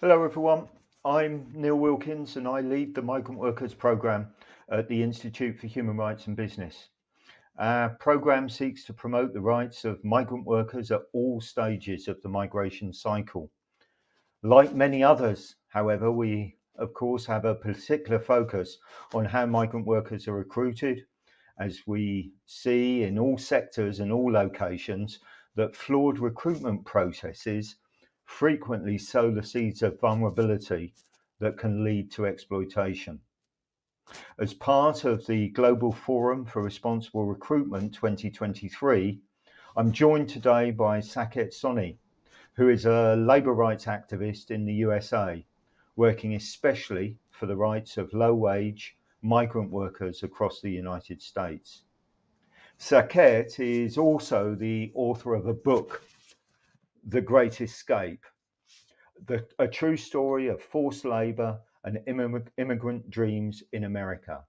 Hello, everyone. I'm Neill Wilkins and I lead the Migrant Workers Programme at the Institute for Human Rights and Business. Our programme seeks to promote the rights of migrant workers at all stages of the migration cycle. Like many others, however, we of course have a particular focus on how migrant workers are recruited, as we see in all sectors and all locations that flawed recruitment processes frequently sow the seeds of vulnerability that can lead to exploitation. As part of the Global Forum for Responsible Recruitment 2023, I'm joined today by Saket Soni, who is a labour rights activist in the USA, working especially for the rights of low wage migrant workers across the United States. Saket is also the author of a book, The Great Escape, a true story of forced labour and immigrant dreams in America.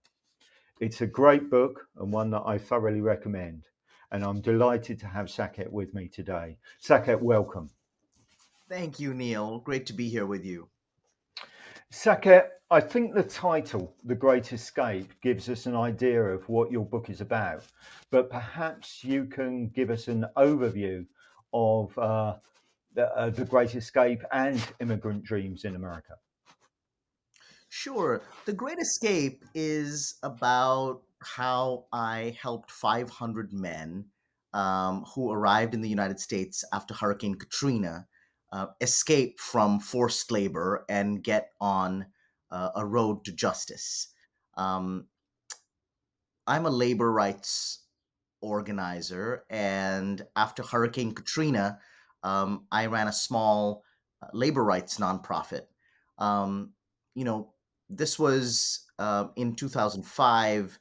It's a great book and one that I thoroughly recommend. And I'm delighted to have Saket with me today. Saket, welcome. Thank you, Neil. Great to be here with you. Saket, I think the title, The Great Escape, gives us an idea of what your book is about, but perhaps you can give us an overview of the Great Escape and immigrant dreams in America. Sure. The Great Escape is about how I helped 500 men who arrived in the United States after Hurricane Katrina escape from forced labor and get on a road to justice. Um, I'm a labor rights organizer, and after Hurricane Katrina, I ran a small labor rights nonprofit. Um, you know, this was in 2005.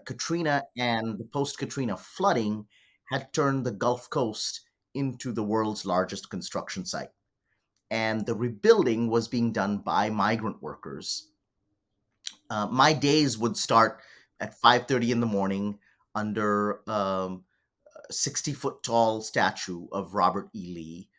Katrina and the post Katrina flooding had turned the Gulf Coast into the world's largest construction site. And the rebuilding was being done by migrant workers. My days would start at 5:30 in the morning under 60-foot tall statue of Robert E. Lee.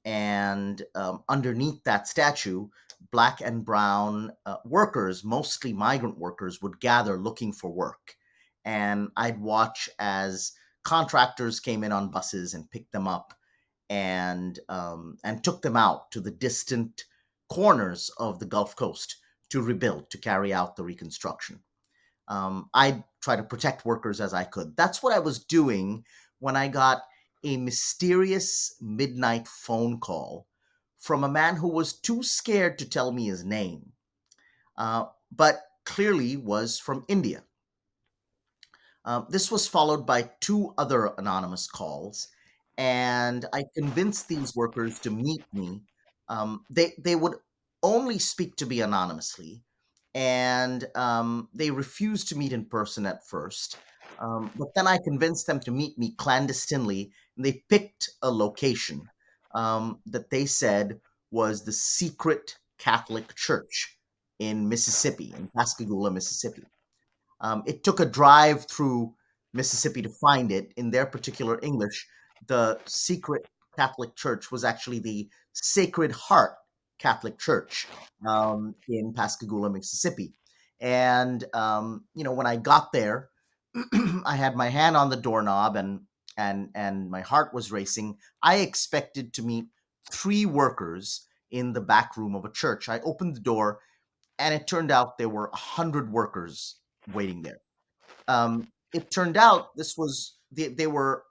And underneath that statue, black and brown workers, mostly migrant workers, would gather looking for work. And I'd watch as contractors came in on buses and picked them up and took them out to the distant corners of the Gulf Coast to rebuild, to carry out the reconstruction. I try to protect workers as I could. That's what I was doing when I got a mysterious midnight phone call from a man who was too scared to tell me his name, but clearly was from India. This was followed by two other anonymous calls, and I convinced these workers to meet me. They would only speak to me anonymously, and they refused to meet in person at first. But then I convinced them to meet me clandestinely, and they picked a location that they said was the secret Catholic Church in Mississippi, in Pascagoula, Mississippi. It took a drive through Mississippi to find it. In their particular English, the secret Catholic Church was actually the Sacred Heart Catholic Church in Pascagoula, Mississippi. And when I got there, I had my hand on the doorknob and my heart was racing. I expected to meet three workers in the back room of a church. I opened the door, and it turned out there were 100 workers waiting there. It turned out they were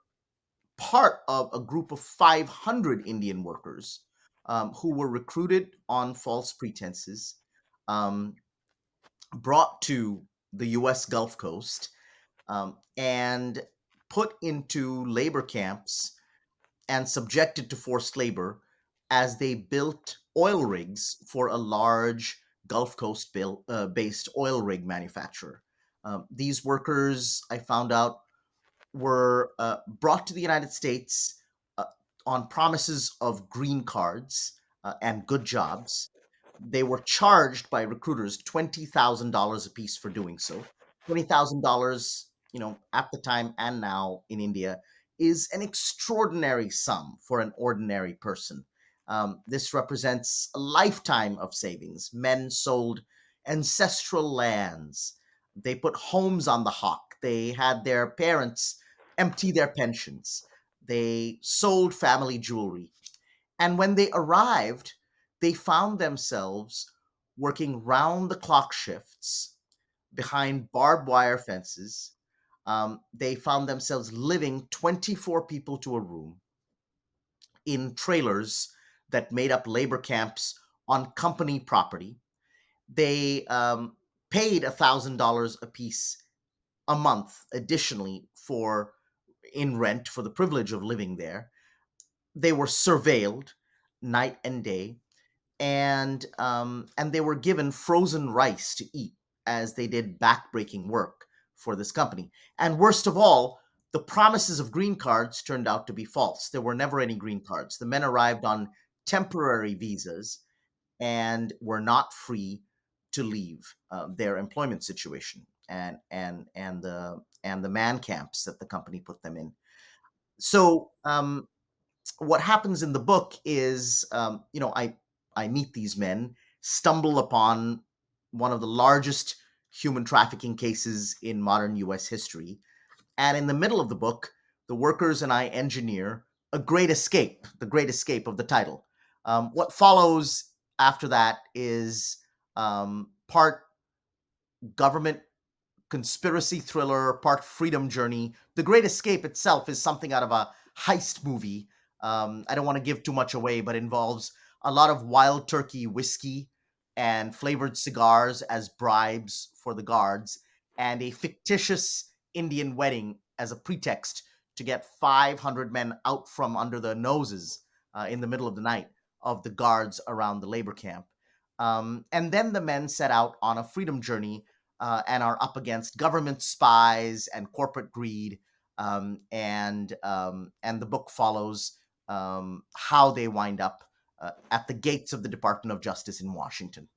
part of a group of 500 Indian workers who were recruited on false pretenses, um, brought to the U.S. Gulf Coast, and put into labor camps and subjected to forced labor as they built oil rigs for a large Gulf Coast based oil rig manufacturer. These workers, I found out, were brought to the United States uh, on promises of green cards and good jobs. They were charged by recruiters $20,000 apiece for doing so. $20,000, at the time and now in India, is an extraordinary sum for an ordinary person. This represents a lifetime of savings. Men sold ancestral lands. They put homes on the hawk. They had their parents empty their pensions. They sold family jewelry. And when they arrived, they found themselves working round the clock shifts behind barbed wire fences. They found themselves living 24 people to a room in trailers that made up labor camps on company property. They paid $1,000 a piece a month additionally for in rent for the privilege of living there. They were surveilled night and day, and they were given frozen rice to eat as they did backbreaking work for this company. And worst of all, the promises of green cards turned out to be false. There were never any green cards. The men arrived on temporary visas and were not free to leave their employment situation and the man camps that the company put them in. So what happens in the book is, I meet these men, stumble upon one of the largest human trafficking cases in modern U.S. history, and in the middle of the book, the workers and I engineer a great escape, the great escape of the title. What follows after that is part government conspiracy thriller, part freedom journey. The Great Escape itself is something out of a heist movie. I don't want to give too much away, but involves a lot of wild turkey whiskey and flavored cigars as bribes for the guards, and a fictitious Indian wedding as a pretext to get 500 men out from under the noses in the middle of the night of the guards around the labor camp. And then the men set out on a freedom journey and are up against government spies and corporate greed. And the book follows how they wind up at the gates of the Department of Justice in Washington.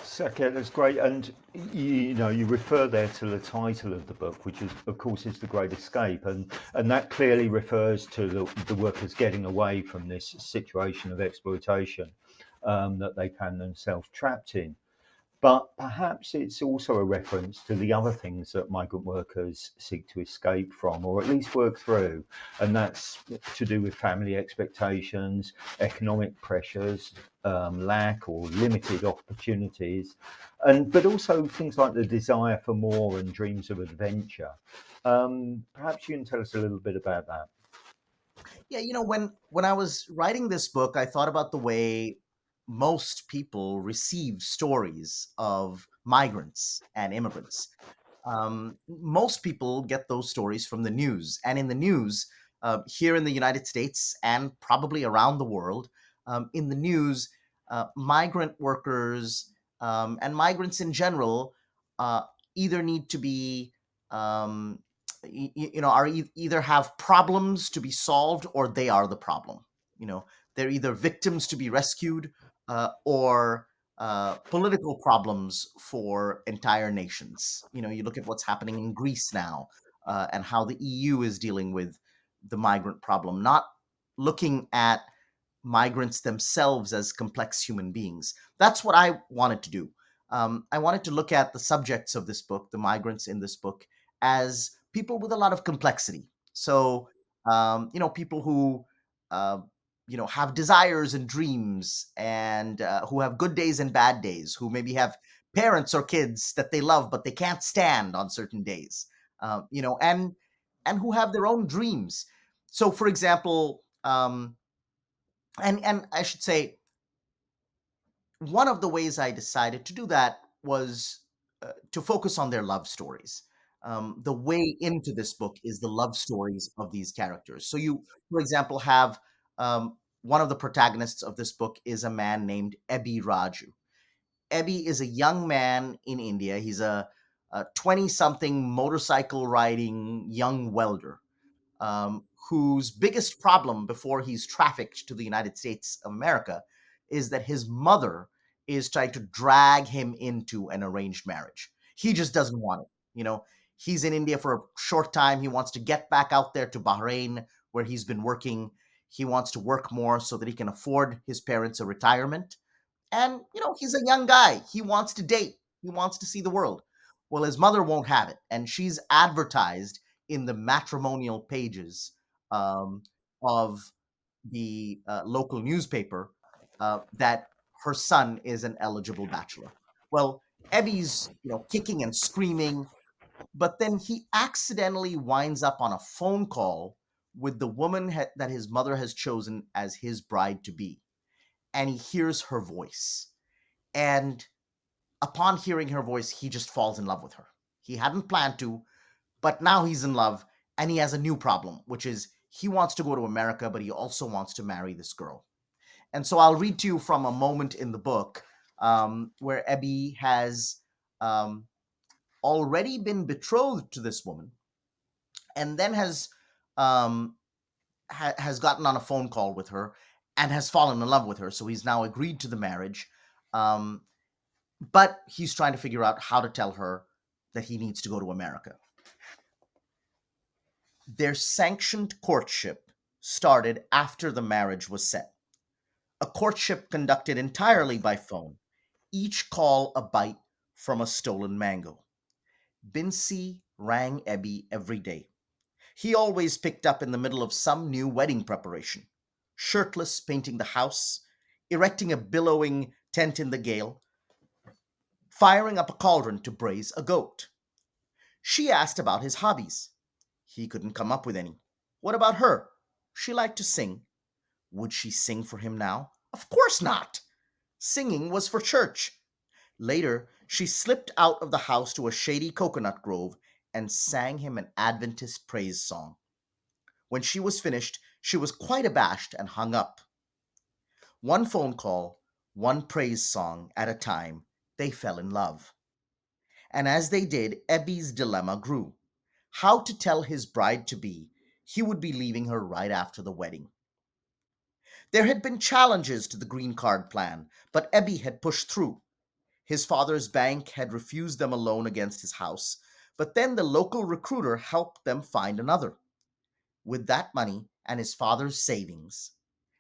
Saket, that's great. And you refer there to the title of the book, which is, of course, is The Great Escape, and that clearly refers to the workers getting away from this situation of exploitation that they found themselves trapped in. But perhaps it's also a reference to the other things that migrant workers seek to escape from, or at least work through. And that's to do with family expectations, economic pressures, lack or limited opportunities, but also things like the desire for more and dreams of adventure. Perhaps you can tell us a little bit about that. Yeah, when I was writing this book, I thought about the way most people receive stories of migrants and immigrants. Most people get those stories from the news, and in the news, here in the United States and probably around the world, in the news, migrant workers and migrants in general uh, either need to be um, either have problems to be solved, or they are the problem. They're either victims to be rescued, or political problems for entire nations. You look at what's happening in Greece now, and how the EU is dealing with the migrant problem, not looking at migrants themselves as complex human beings. That's what I wanted to do. I wanted to look at the subjects of this book, the migrants in this book, as people with a lot of complexity. So, people who, uh, have desires and dreams, and who have good days and bad days, who maybe have parents or kids that they love but they can't stand on certain days, and who have their own dreams. So, for example, and I should say, one of the ways I decided to do that was to focus on their love stories. The way into this book is the love stories of these characters. So you, for example, have one of the protagonists of this book is a man named Ebi Raju. Ebi is a young man in India. He's a 20-something motorcycle riding young welder, whose biggest problem before he's trafficked to the United States of America is that his mother is trying to drag him into an arranged marriage. He just doesn't want it. He's in India for a short time. He wants to get back out there to Bahrain, where he's been working. He wants to work more so that he can afford his parents a retirement. And, he's a young guy. He wants to date, he wants to see the world. Well, his mother won't have it. And she's advertised in the matrimonial pages um, of the local newspaper that her son is an eligible bachelor. Well, Ebby's, kicking and screaming, but then he accidentally winds up on a phone call with the woman that his mother has chosen as his bride to be. And he hears her voice. And upon hearing her voice, he just falls in love with her. He hadn't planned to, but now he's in love, and he has a new problem, which is he wants to go to America, but he also wants to marry this girl. And so I'll read to you from a moment in the book where Ebby has um, already been betrothed to this woman, and then um, has gotten on a phone call with her and has fallen in love with her. So he's now agreed to the marriage, but he's trying to figure out how to tell her that he needs to go to America. Their sanctioned courtship started after the marriage was set. A courtship conducted entirely by phone, each call a bite from a stolen mango. Bincy rang Ebby every day. He always picked up in the middle of some new wedding preparation, shirtless painting the house, erecting a billowing tent in the gale, firing up a cauldron to braise a goat. She asked about his hobbies. He couldn't come up with any. What about her? She liked to sing. Would she sing for him now? Of course not. Singing was for church. Later, she slipped out of the house to a shady coconut grove and sang him an Adventist praise song. When she was finished, she was quite abashed and hung up. One phone call, one praise song at a time, they fell in love. And as they did, Ebby's dilemma grew. How to tell his bride-to-be he would be leaving her right after the wedding. There had been challenges to the green card plan, but Ebby had pushed through. His father's bank had refused them a loan against his house, but then the local recruiter helped them find another. With that money and his father's savings,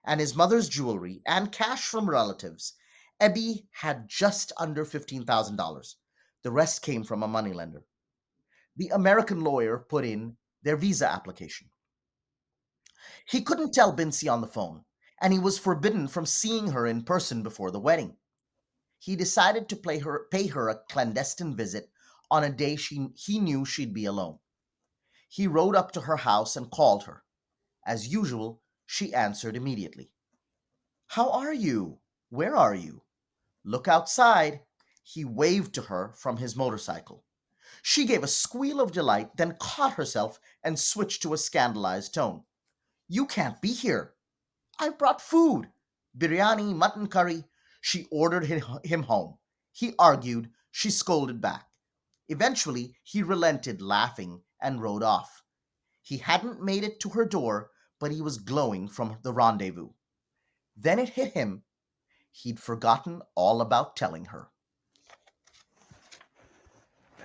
and his mother's jewelry, and cash from relatives, Ebby had just under $15,000. The rest came from a moneylender. The American lawyer put in their visa application. He couldn't tell Bincy on the phone, and he was forbidden from seeing her in person before the wedding. He decided to pay her a clandestine visit on a day he knew she'd be alone. He rode up to her house and called her. As usual, she answered immediately. How are you? Where are you? Look outside. He waved to her from his motorcycle. She gave a squeal of delight, then caught herself and switched to a scandalized tone. You can't be here. I've brought food. Biryani, mutton curry. She ordered him home. He argued. She scolded back. Eventually, he relented, laughing, and rode off. He hadn't made it to her door, but he was glowing from the rendezvous. Then it hit him. He'd forgotten all about telling her.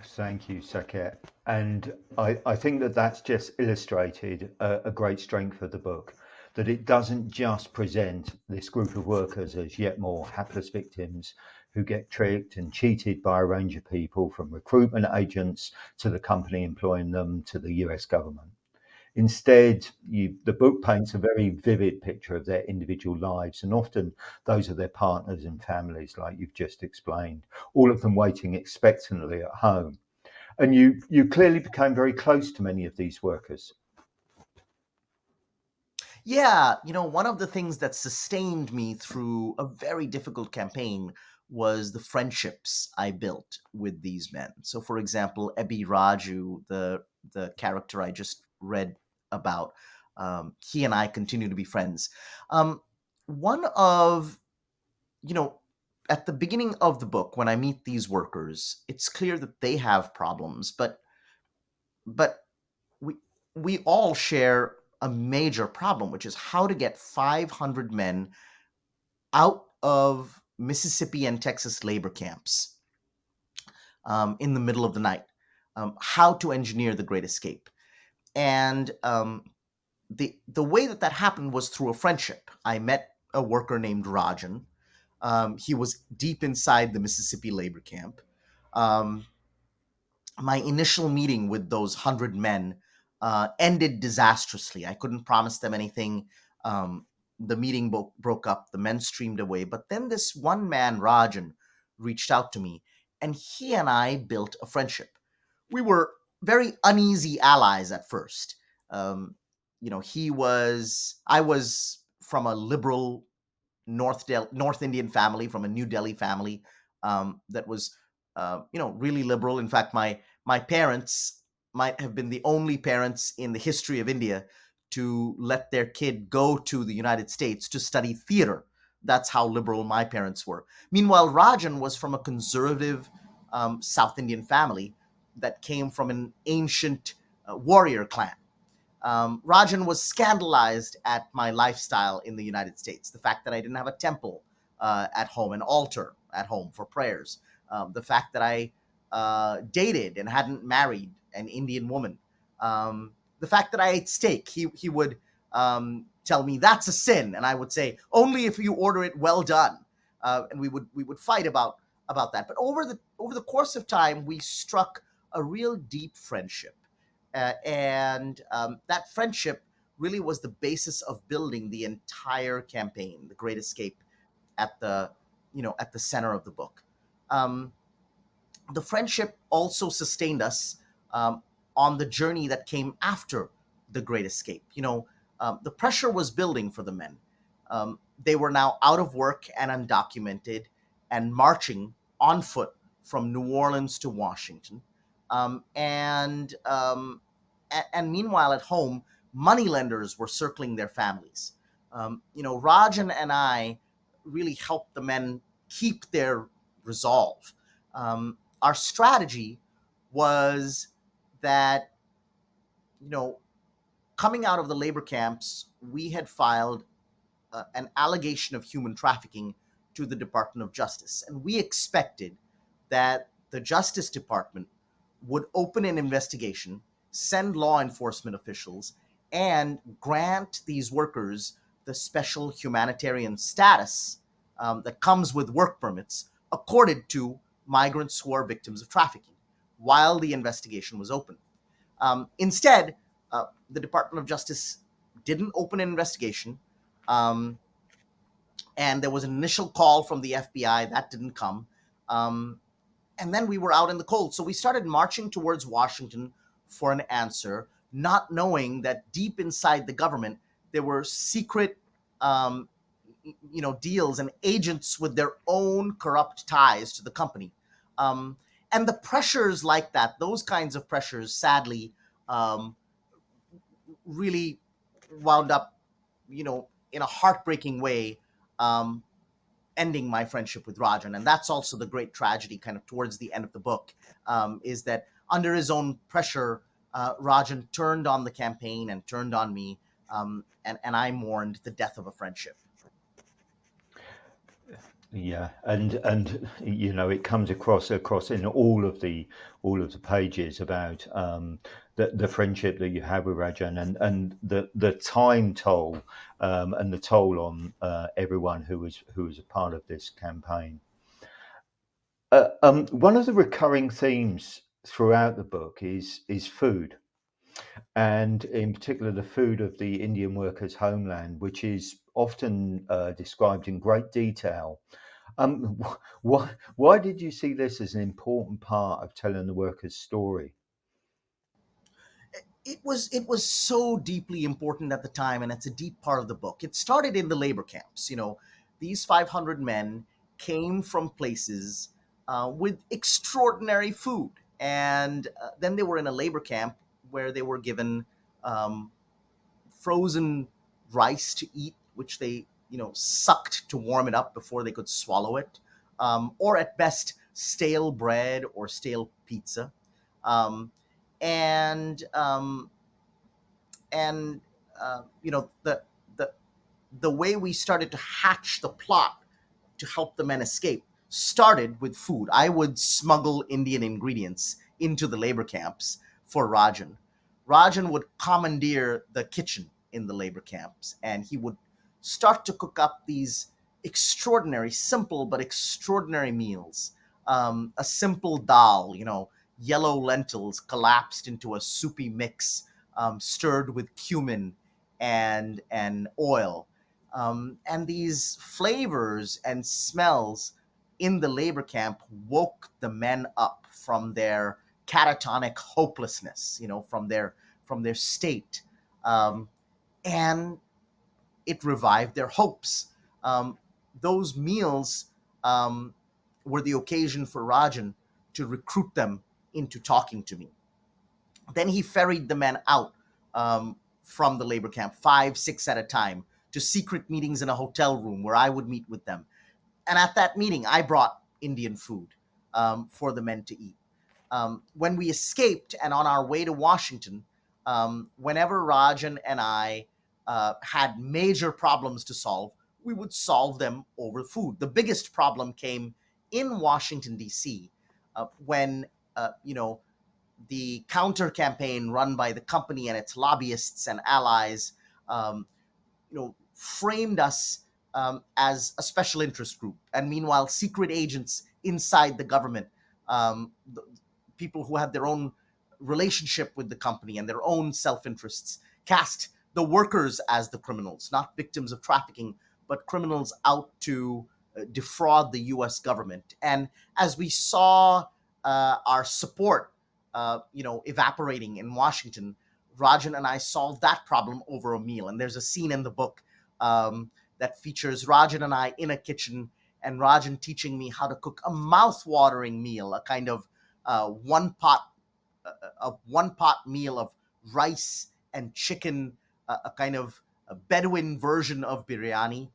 Thank you, Saket. And I think that that's just illustrated a great strength of the book, that it doesn't just present this group of workers as yet more hapless victims who get tricked and cheated by a range of people, from recruitment agents to the company employing them to the US government. Instead, the book paints a very vivid picture of their individual lives, and often those of their partners and families, like you've just explained, all of them waiting expectantly at home. And you clearly became very close to many of these workers. Yeah, one of the things that sustained me through a very difficult campaign was the friendships I built with these men. So, for example, Ebby Raju, the character I just read about, he and I continue to be friends. One of, you know, at the beginning of the book, when I meet these workers, it's clear that they have problems, but we we all share a major problem, which is how to get 500 men out of Mississippi and Texas labor camps in the middle of the night. How to engineer the Great Escape, and the way that happened was through a friendship. I met a worker named Rajan. He was deep inside the Mississippi labor camp. Um, my initial meeting with those 100 men ended disastrously. I couldn't promise them anything. Um, the meeting broke up. The men streamed away. But then this one man, Rajan, reached out to me, and he and I built a friendship. We were very uneasy allies at first. Um, I was from a liberal North Indian family, from a New Delhi family that was, really liberal. In fact, my parents might have been the only parents in the history of India to let their kid go to the United States to study theater. That's how liberal my parents were. Meanwhile, Rajan was from a conservative South Indian family that came from an ancient warrior clan. Rajan was scandalized at my lifestyle in the United States. The fact that I didn't have a temple at home, an altar at home for prayers. The fact that I dated and hadn't married an Indian woman. The fact that I ate steak. He would tell me that's a sin, and I would say only if you order it well done. And we would fight about that. But over the course of time, we struck a real deep friendship. And that friendship really was the basis of building the entire campaign, The Great Escape, at the center of the book. Um, the friendship also sustained us on the journey that came after The Great Escape. The pressure was building for the men. They were now out of work and undocumented and marching on foot from New Orleans to Washington. And meanwhile, at home, moneylenders were circling their families. Rajan and I really helped the men keep their resolve. Our strategy was that, coming out of the labor camps, we had filed an allegation of human trafficking to the Department of Justice. And we expected that the Justice Department would open an investigation, send law enforcement officials, and grant these workers the special humanitarian status that comes with work permits accorded to migrants who are victims of trafficking while the investigation was open. Instead, the Department of Justice didn't open an investigation, and there was an initial call from the FBI that didn't come. And then we were out in the cold. So we started marching towards Washington for an answer, not knowing that deep inside the government, there were secret, deals and agents with their own corrupt ties to the company. And the pressures like that, those kinds of pressures, sadly, really wound up, in a heartbreaking way, ending my friendship with Rajan. And that's also the great tragedy kind of towards the end of the book, is that under his own pressure, Rajan turned on the campaign and turned on me, and I mourned the death of a friendship. Yeah, and it comes across in all of the pages about the friendship that you have with Rajan, and the time toll, and the toll on everyone who was a part of this campaign. One of the recurring themes throughout the book is food, and in particular the food of the Indian workers' homeland, which is often described in great detail. Why did you see this as an important part of telling the workers' story? It was so deeply important at the time, and it's a deep part of the book. It started in the labor camps. These 500 men came from places with extraordinary food, and then they were in a labor camp where they were given um, frozen rice to eat, which they sucked to warm it up before they could swallow it, or at best stale bread or stale pizza. Um, and and the the way we started to hatch the plot to help the men escape started with food. I would smuggle Indian ingredients into the labor camps for Rajan. Rajan would commandeer the kitchen in the labor camps, and he would start to cook up these extraordinary, simple but extraordinary meals. A simple dal, yellow lentils collapsed into a soupy mix, stirred with cumin and oil. And these flavors and smells in the labor camp woke the men up from their catatonic hopelessness, from their state, um, and it revived their hopes. Um, those meals um, were the occasion for Rajan to recruit them into talking to me. Then he ferried the men out from the labor camp, 5, 6 at a time, to secret meetings in a hotel room where I would meet with them. And at that meeting, I brought Indian food for the men to eat. When we escaped and on our way to Washington, whenever Rajan and I had major problems to solve, we would solve them over food. The biggest problem came in Washington, D.C., when, the counter campaign run by the company and its lobbyists and allies, framed us as a special interest group. And meanwhile, secret agents inside the government, the people who had their own relationship with the company and their own self-interests, cast the workers as the criminals, not victims of trafficking, but criminals out to defraud the U.S. government. And as we saw our support, evaporating in Washington, Rajan and I solved that problem over a meal. And there's a scene in the book that features Rajan and I in a kitchen, and Rajan teaching me how to cook a mouth-watering meal, a kind of one pot meal of rice and chicken, a kind of a Bedouin version of biryani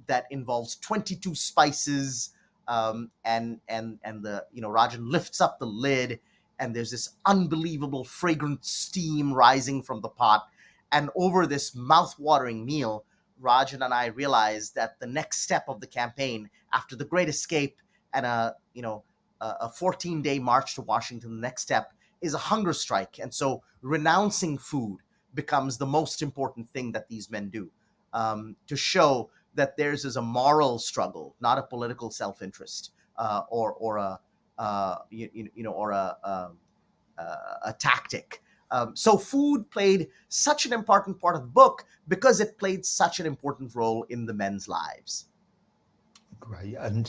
that involves 22 spices, and the Rajan lifts up the lid, and there's this unbelievable fragrant steam rising from the pot. And over this mouth-watering meal, Rajan and I realized that the next step of the campaign, after the Great Escape and a 14-day march to Washington, the next step is a hunger strike. And so renouncing food becomes the most important thing that these men do, to show that theirs is a moral struggle, not a political self-interest, or a tactic. So food played such an important part of the book because it played such an important role in the men's lives. Great, and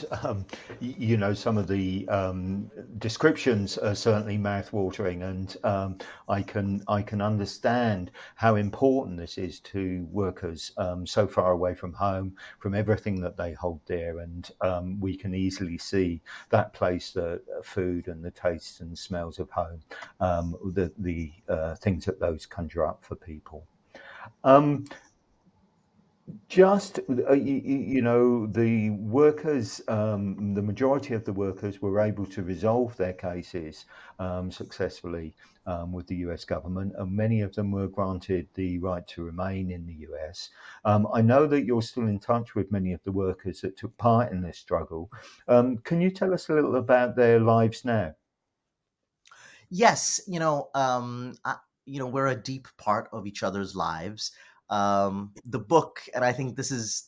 some of the descriptions are certainly mouth-watering, and I can understand how important this is to workers so far away from home, from everything that they hold dear, and we can easily see that place, the food and the tastes and smells of home, the things that those conjure up for people. Um, just the workers, the majority of the workers were able to resolve their cases successfully with the US government, and many of them were granted the right to remain in the US. I know that you're still in touch with many of the workers that took part in this struggle. Can you tell us a little about their lives now? Yes, we're a deep part of each other's lives. The book, and I don't think this is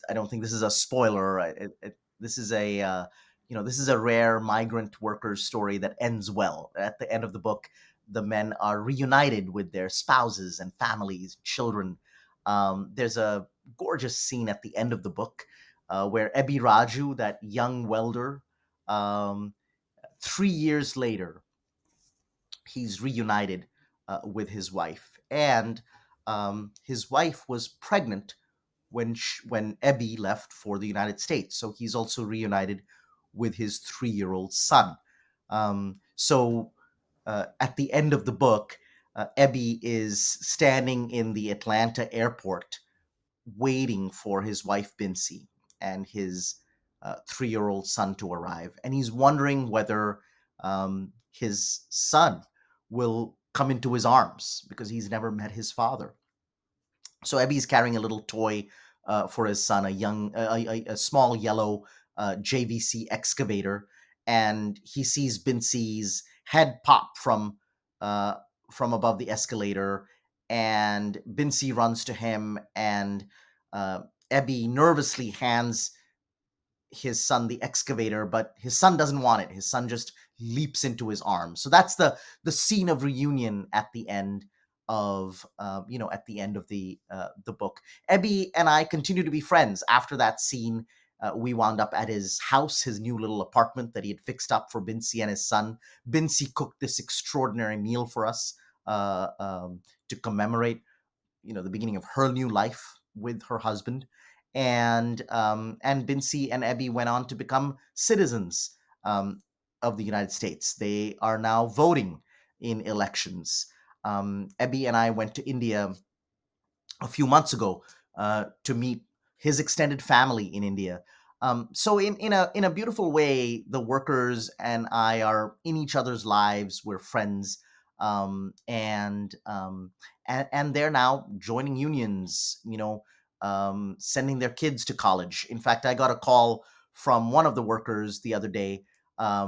a spoiler. This is this is a rare migrant workers story that ends well. At the end of the book, the men are reunited with their spouses and families, children. There's a gorgeous scene at the end of the book where Ebi Raju, that young welder, 3 years later, he's reunited with his wife, and his wife was pregnant when Ebby left for the United States. So he's also reunited with his 3-year-old son. So at the end of the book, Ebby is standing in the Atlanta airport waiting for his wife Bincy and his 3-year-old son to arrive, and he's wondering whether his son will come into his arms because he's never met his father. So Ebby's carrying a little toy for his son, a small yellow JVC excavator, and he sees Bincy's head pop from above the escalator, and Binsi runs to him, and Ebby nervously hands his son the excavator, but his son doesn't want it. His son just leaps into his arms. So that's the scene of reunion at the end of at the end of the book. Ebby and I continue to be friends after that scene. We wound up at his house, his new little apartment that he had fixed up for Binsi and his son. Binsi cooked this extraordinary meal for us to commemorate, the beginning of her new life with her husband. And Binsi and Ebby went on to become citizens of the United States. They are now voting in elections. Ebby and I went to India a few months ago to meet his extended family in India. So in a beautiful way, the workers and I are in each other's lives. We're friends, and they're now joining unions. Sending their kids to college. In fact, I got a call from one of the workers the other day, a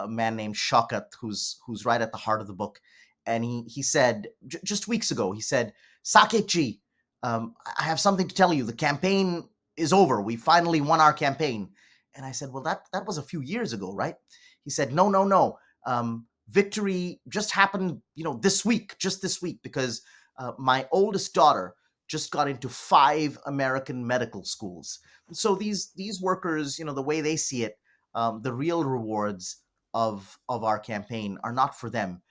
man named Saket, who's right at the heart of the book, and he said just weeks ago, he said, Saket ji, I have something to tell you. The campaign is over. We finally won our campaign. And I said, well, that was a few years ago, right? He said, no, no, no. Victory just happened, just this week, because my oldest daughter just got into 5 American medical schools. So these workers, the way they see it, the real rewards of our campaign are not for them.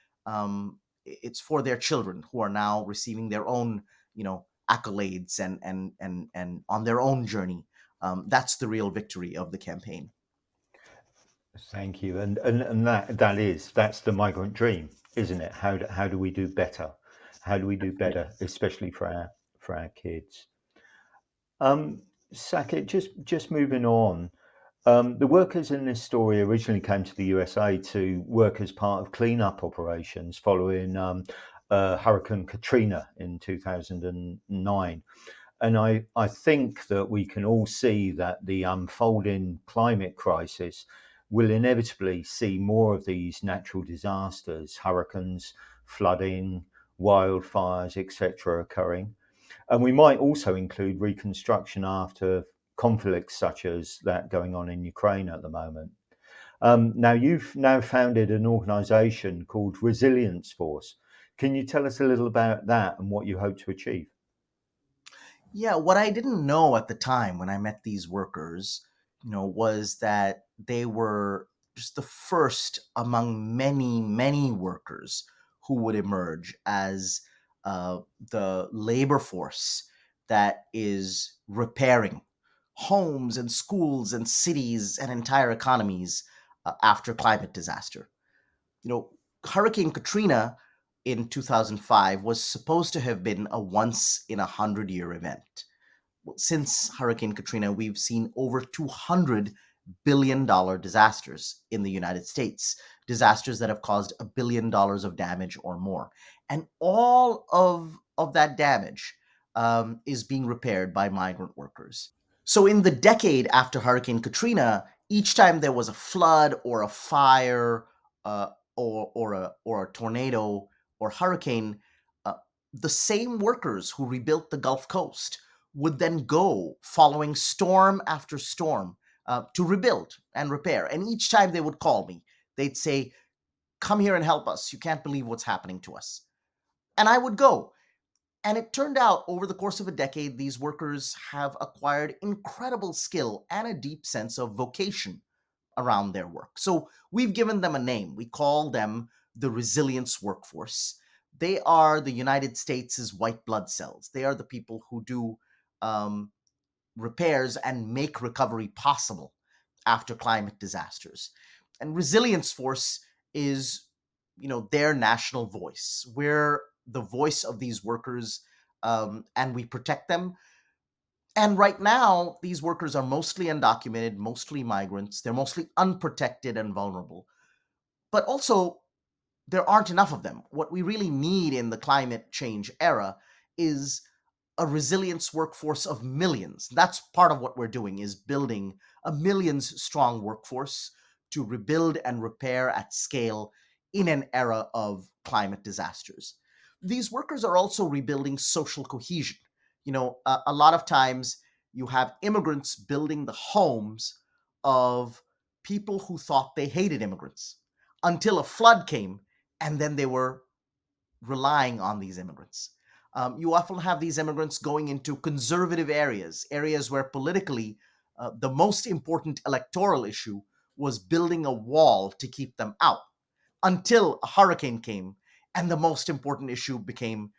It's for their children, who are now receiving their own, accolades and on their own journey. That's the real victory of the campaign. Thank you. And that's the migrant dream, isn't it? How do we do better? How do we do better, especially for our kids? Saket, just moving on. The workers in this story originally came to the USA to work as part of cleanup operations following Hurricane Katrina in 2009. And I think that we can all see that the unfolding climate crisis will inevitably see more of these natural disasters, hurricanes, flooding, wildfires, etc., occurring. And we might also include reconstruction after conflicts such as that going on in Ukraine at the moment. Now, you've now founded an organization called Resilience Force. Can you tell us a little about that and what you hope to achieve? Yeah, what I didn't know at the time when I met these workers, was that they were just the first among many, many workers who would emerge as the labor force that is repairing homes and schools and cities and entire economies after climate disaster. You know, Hurricane Katrina in 2005 was supposed to have been a once in 100-year event. Well, since Hurricane Katrina, we've seen over $200 billion disasters in the United States, disasters that have caused $1 billion of damage or more. And all of that damage is being repaired by migrant workers. So, in the decade after Hurricane Katrina, each time there was a flood or a fire, uh, or a tornado or hurricane, uh, the same workers who rebuilt the Gulf Coast would then go following storm after storm to rebuild and repair. And each time they would call me, they'd say, "Come here and help us. You can't believe what's happening to us." And I would go. And it turned out over the course of a decade, these workers have acquired incredible skill and a deep sense of vocation around their work. So we've given them a name. We call them the resilience workforce. They are the United States' white blood cells. They are the people who do um, repairs and make recovery possible after climate disasters. And resilience force is, their national voice. We're the voice of these workers, and we protect them. And right now, these workers are mostly undocumented, mostly migrants. They're mostly unprotected and vulnerable. But also, there aren't enough of them. What we really need in the climate change era is a resilience workforce of millions. That's part of what we're doing, is building a millions strong workforce to rebuild and repair at scale in an era of climate disasters. These workers are also rebuilding social cohesion. A lot of times you have immigrants building the homes of people who thought they hated immigrants until a flood came, and then they were relying on these immigrants. You often have these immigrants going into conservative areas, areas where politically the most important electoral issue was building a wall to keep them out until a hurricane came, and the most important issue became,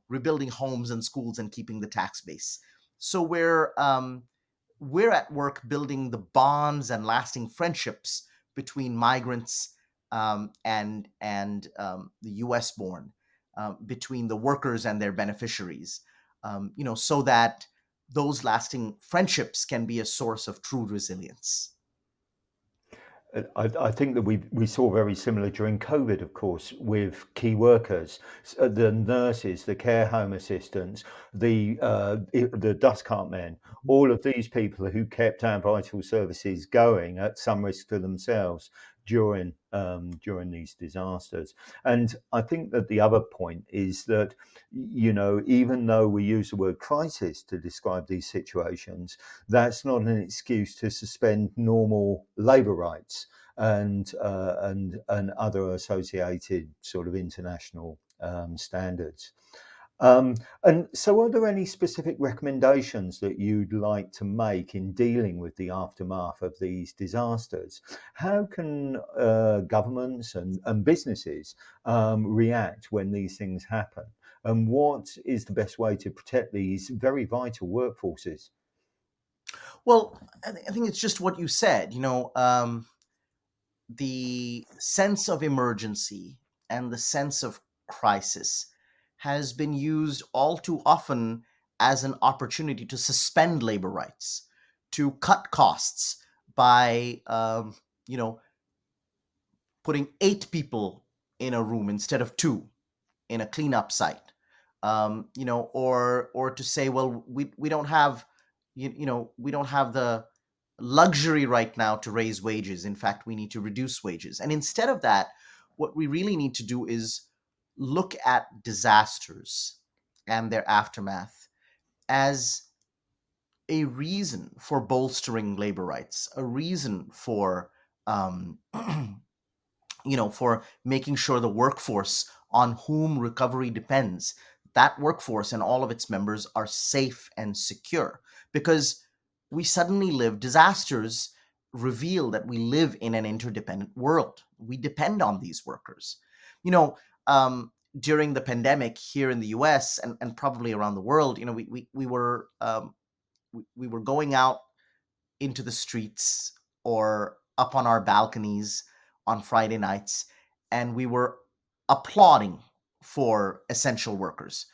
rebuilding homes and schools and keeping the tax base. So we're at work building the bonds and lasting friendships between migrants and the U.S. born, between the workers and their beneficiaries, so that those lasting friendships can be a source of true resilience. I think that we saw very similar during COVID, of course, with key workers, the nurses, the care home assistants, the dust cart men, all of these people who kept our vital services going at some risk to themselves during these disasters. And I think that the other point is that, even though we use the word crisis to describe these situations, that's not an excuse to suspend normal labour rights and other associated sort of international standards. And so, are there any specific recommendations that you'd like to make in dealing with the aftermath of these disasters? How can governments and businesses react when these things happen? And what is the best way to protect these very vital workforces? Well, I think it's just what you said. The sense of emergency and the sense of crisis has been used all too often as an opportunity to suspend labor rights, to cut costs by, putting 8 people in a room instead of 2 in a cleanup site, or to say, well, we don't have, we don't have the luxury right now to raise wages. In fact, we need to reduce wages. And instead of that, what we really need to do is look at disasters and their aftermath as a reason for bolstering labor rights, a reason for um, for making sure the workforce on whom recovery depends, that workforce and all of its members are safe and secure. Because we suddenly live, disasters reveal that we live in an interdependent world. We depend on these workers. You know, During the pandemic here in the US and probably around the world, we were going out into the streets or up on our balconies on Friday nights, and we were applauding for essential workers.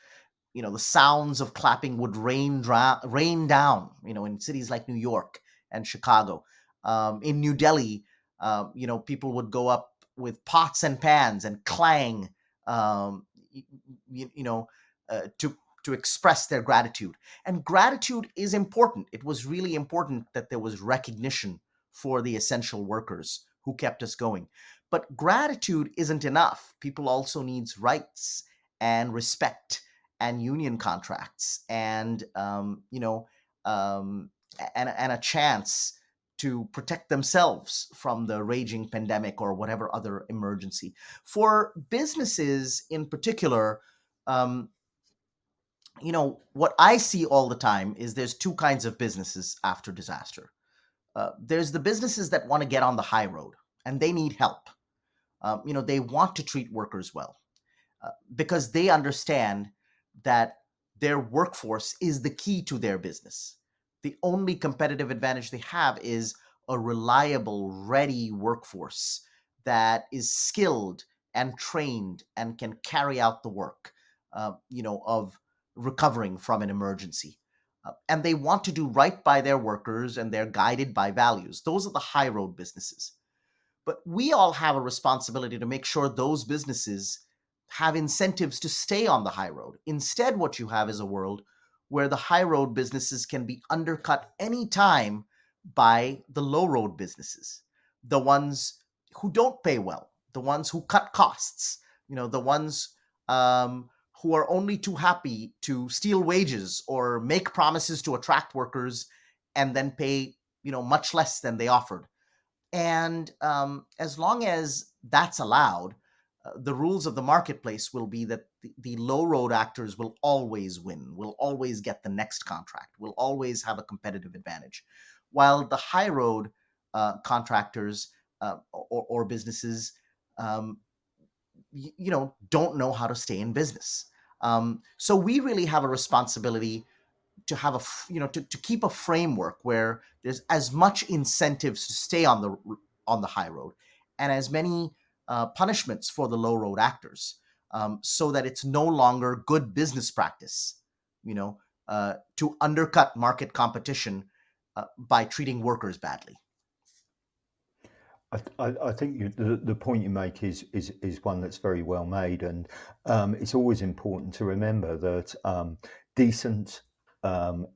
The sounds of clapping would rain down, in cities like New York and Chicago. In New Delhi, people would go up with pots and pans and clang, um, y- you know, to express their gratitude. And gratitude is important. It was really important that there was recognition for the essential workers who kept us going. But gratitude isn't enough. People also needs rights and respect and union contracts and um, and a chance to protect themselves from the raging pandemic or whatever other emergency. For businesses in particular, um, what I see all the time is there's two kinds of businesses after disaster. There's the businesses that want to get on the high road and they need help. They want to treat workers well because they understand that their workforce is the key to their business. The only competitive advantage they have is a reliable, ready workforce that is skilled and trained and can carry out the work, of recovering from an emergency. And they want to do right by their workers and they're guided by values. Those are the high road businesses. But we all have a responsibility to make sure those businesses have incentives to stay on the high road. Instead, what you have is a world where the high road businesses can be undercut anytime by the low road businesses, the ones who don't pay well, the ones who cut costs, the ones who are only too happy to steal wages or make promises to attract workers and then pay, much less than they offered. And as long as that's allowed, the rules of the marketplace will be that the low road actors will always win, will always get the next contract, will always have a competitive advantage, while the high road contractors or businesses, um, don't know how to stay in business. So we really have a responsibility to have to keep a framework where there's as much incentives to stay on the high road and as many punishments for the low road actors, so that it's no longer good business practice, to undercut market competition by treating workers badly. I think the point you make is one that's very well made, and it's always important to remember that decent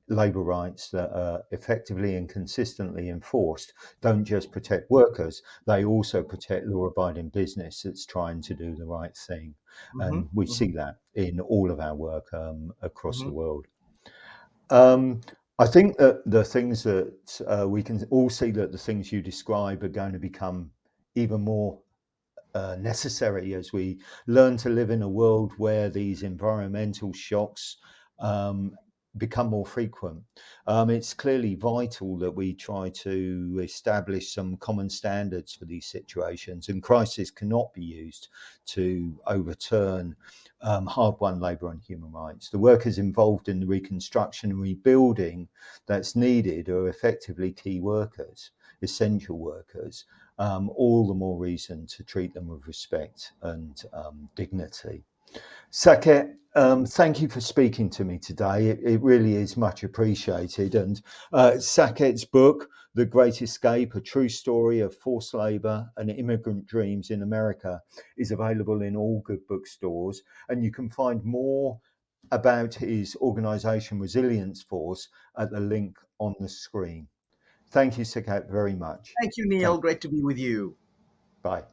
labour rights that are effectively and consistently enforced don't just protect workers; they also protect law-abiding business that's trying to do the right thing, Mm-hmm, and we mm-hmm, see that in all of our work across the mm-hmm, world. Um, I think that the things that we can all see that the things you describe are going to become even more necessary as we learn to live in a world where these environmental shocks um, become more frequent. It's clearly vital that we try to establish some common standards for these situations, and crisis cannot be used to overturn hard-won labour and human rights. The workers involved in the reconstruction and rebuilding that's needed are effectively key workers, essential workers, all the more reason to treat them with respect and dignity. Saket, thank you for speaking to me today. It really is much appreciated. And Saket's book, The Great Escape, A True Story of Forced Labour and Immigrant Dreams in America, is available in all good bookstores. And you can find more about his organisation Resilience Force at the link on the screen. Thank you, Saket, very much. Thank you, Thank Neil. you. Great to be with you. Bye.